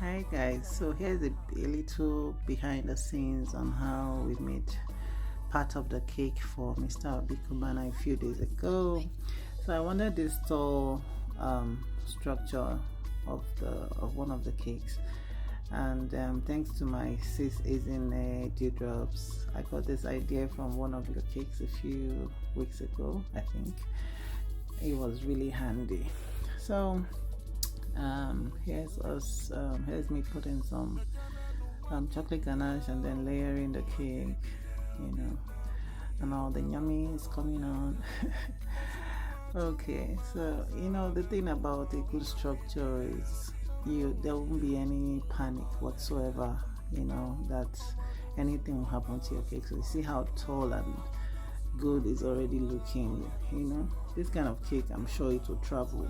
Hi guys, so here's a little behind the scenes on how we made part of the cake for Mr. Obi Cubana a few days ago. So I wanted this tall structure of one of the cakes, and thanks to my sis Izin Dewdrops, I got this idea from one of your cakes a few weeks ago. I think it was really handy. So here's me putting some chocolate ganache and then layering the cake, and all the yummies coming on. Okay, so the thing about a good structure is there won't be any panic whatsoever, that anything will happen to your cake. So you see how tall and good is already looking. This kind of cake, I'm sure it will travel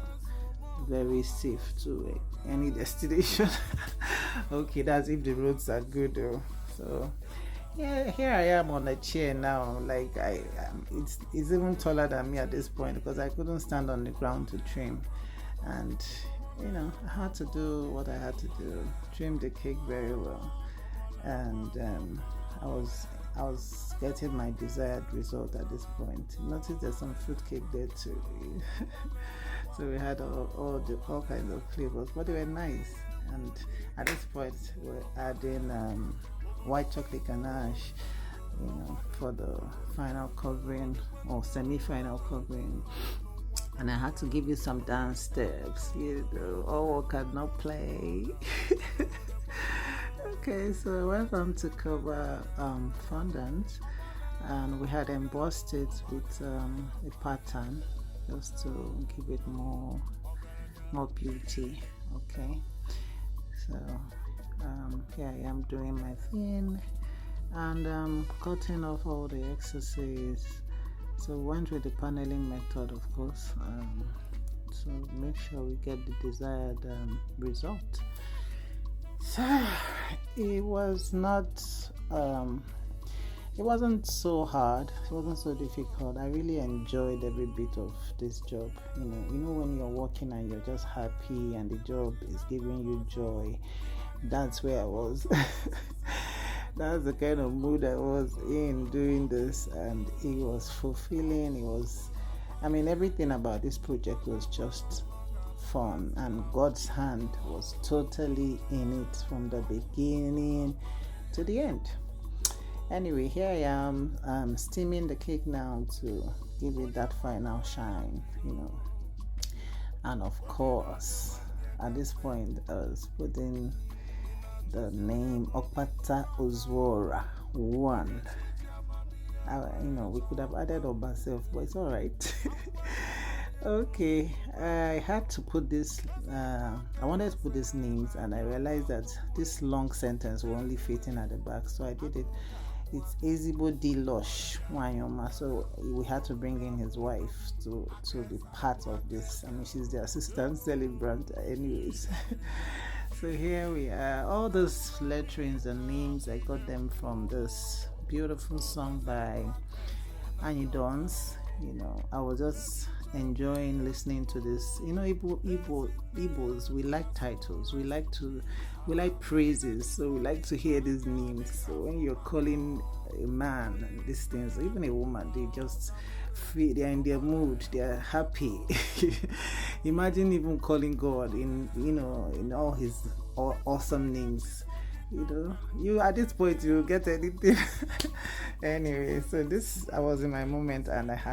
very safe to any destination. Okay, that's if the roads are good though. So yeah, here I am on a chair now. Like it's even taller than me at this point because I couldn't stand on the ground to trim, and I had to do what I had to do, trim the cake very well, and I was getting my desired result at this point. Notice there's some fruitcake there too. So we had all kinds of flavors, but they were nice. And at this point, we're adding white chocolate ganache, for the final covering or semi-final covering. And I had to give you some dance steps. All work and not play. Okay, so I went on to cover fondant, and we had embossed it with a pattern just to give it more beauty. Okay, so here I am doing my thing, and cutting off all the excesses. So went with the paneling method, of course, to make sure we get the desired result. So it was not it wasn't so hard, it wasn't so difficult. I really enjoyed every bit of this job. When you're working and you're just happy and the job is giving you joy, that's where I was. That's the kind of mood I was in doing this, and it was fulfilling. Everything about this project was just fun, and God's hand was totally in it from the beginning to the end. Anyway, here I am steaming the cake now to give it that final shine, and of course at this point I was putting the name Okpata Ozwora 1. We could have added Obaself, but it's all right. Okay, I had to put this, I wanted to put these names, and I realized that this long sentence will only fit in at the back, so I did it. It's Ezigbo Dilosh Wanyoma, so we had to bring in his wife to be part of this. She's the assistant celebrant anyways. So here we are. All those letterings and names, I got them from this beautiful song by Annie Dons. I was just enjoying listening to this. Igbos, we like titles, we like praises, so we like to hear these names. So when you're calling a man and these things, or even a woman, they just feel they're in their mood, they're happy. Imagine even calling God in all his awesome names. You at this point you get anything. Anyway, so I was in my moment, and I had